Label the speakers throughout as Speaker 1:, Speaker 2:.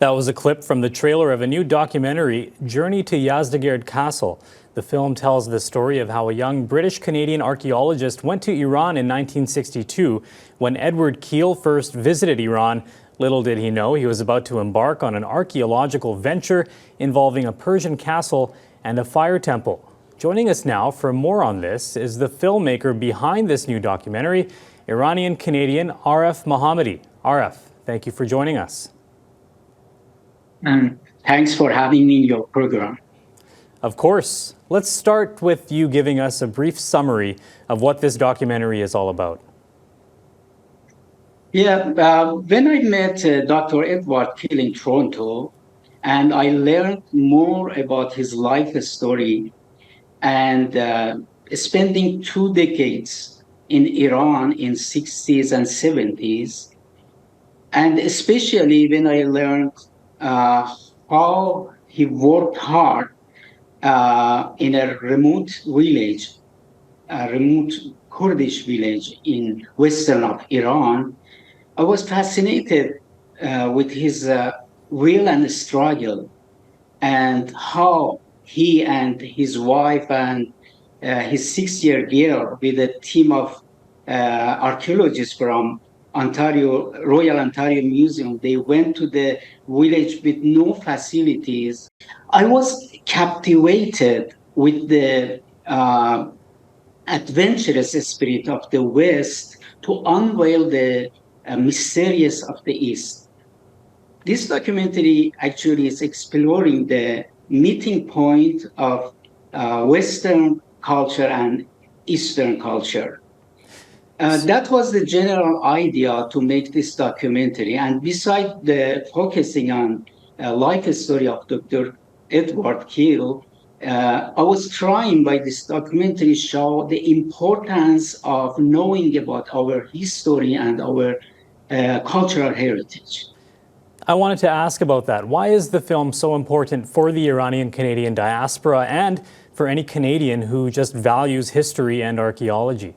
Speaker 1: That was a clip from the trailer of a new documentary, Journey to Yazdegerd Castle. The film tells the story of how a young British-Canadian archaeologist went to Iran in 1962 when Edward Keel first visited Iran. Little did he know he was about to embark on an archaeological venture involving a Persian castle and a fire temple. Joining us now for more on this is the filmmaker behind this new documentary, Iranian-Canadian Aref Mohammadi. Aref, thank you for joining us.
Speaker 2: And thanks for having me in your program.
Speaker 1: Of course. Let's start with you giving us a brief summary of what this documentary is all about.
Speaker 2: Yeah, when I met Dr. Edward Keel in Toronto, and I learned more about his life story and spending 2 decades in Iran in 60s and 70s, and especially when I learned how he worked hard in a remote village, a remote Kurdish village in western of Iran. I was fascinated with his will and struggle, and how he and his wife and his 6-year girl with a team of archaeologists from Royal Ontario Museum, they went to the village with no facilities. I was captivated with the adventurous spirit of the West to unveil the mysterious of the East. This documentary actually is exploring the meeting point of Western culture and Eastern culture. That was the general idea to make this documentary. And besides the focusing on life story of Dr. Edward Keel, I was trying by this documentary show the importance of knowing about our history and our cultural heritage.
Speaker 1: I wanted to ask about that. Why is the film so important for the Iranian-Canadian diaspora and for any Canadian who just values history and archaeology?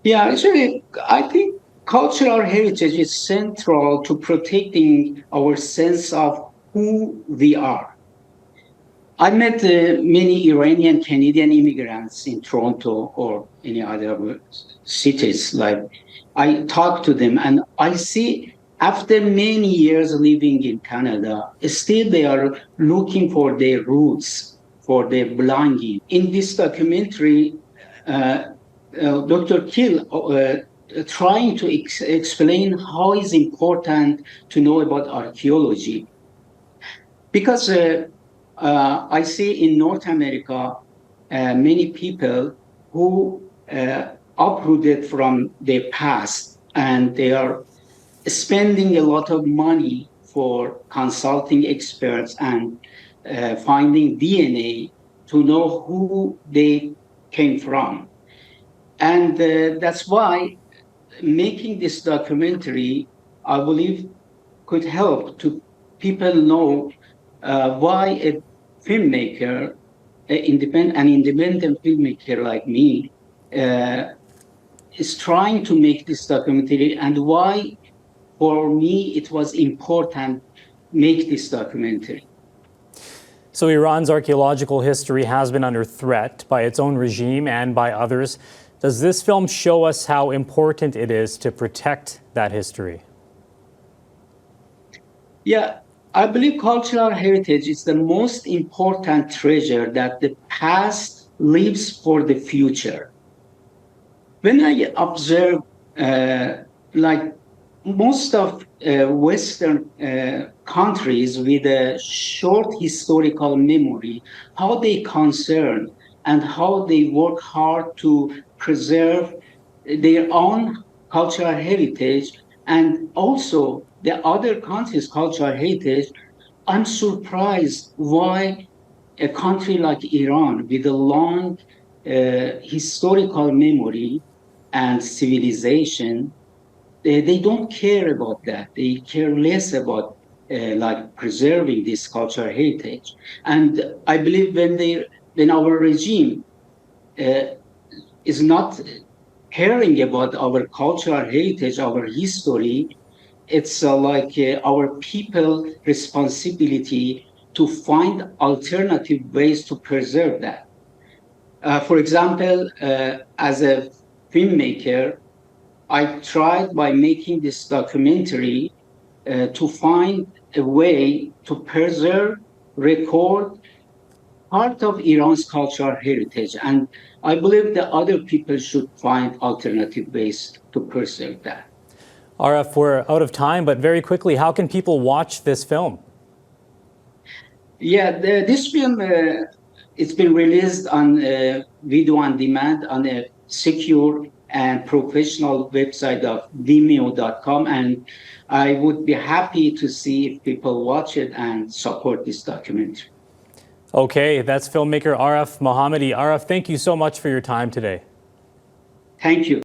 Speaker 2: Yeah, actually, I think cultural heritage is central to protecting our sense of who we are. I met many Iranian Canadian immigrants in Toronto or any other cities. Like, I talk to them and I see after many years living in Canada, still they are looking for their roots, for their belonging. In this documentary, Dr. Keel trying to explain how it's important to know about archaeology. Because I see in North America many people who uprooted from their past, and they are spending a lot of money for consulting experts and finding DNA to know who they came from. And that's why making this documentary, I believe, could help to people know why a filmmaker, an independent filmmaker like me, is trying to make this documentary, and why, for me, it was important to make this documentary.
Speaker 1: So Iran's archaeological history has been under threat by its own regime and by others. Does this film show us how important it is to protect that history?
Speaker 2: Yeah, I believe cultural heritage is the most important treasure that the past leaves for the future. When I observe, like most of Western countries with a short historical memory, how they concern and how they work hard to preserve their own cultural heritage and also the other countries' cultural heritage, I'm surprised why a country like Iran with a long historical memory and civilization, they don't care about that. They care less about like preserving this cultural heritage. And I believe when our regime is not caring about our cultural heritage, our history, it's like our people responsibility to find alternative ways to preserve that. For example, as a filmmaker, I tried by making this documentary to find a way to preserve, record part of Iran's cultural heritage. And I believe that other people should find alternative ways to preserve that.
Speaker 1: Aref, we're out of time, but very quickly, how can people watch this film?
Speaker 2: Yeah, this film, it's been released on video on demand on a secure and professional website of vimeo.com. And I would be happy to see if people watch it and support this documentary.
Speaker 1: Okay, that's filmmaker Aref Mohammadi. Aref, thank you so much for your time today.
Speaker 2: Thank you.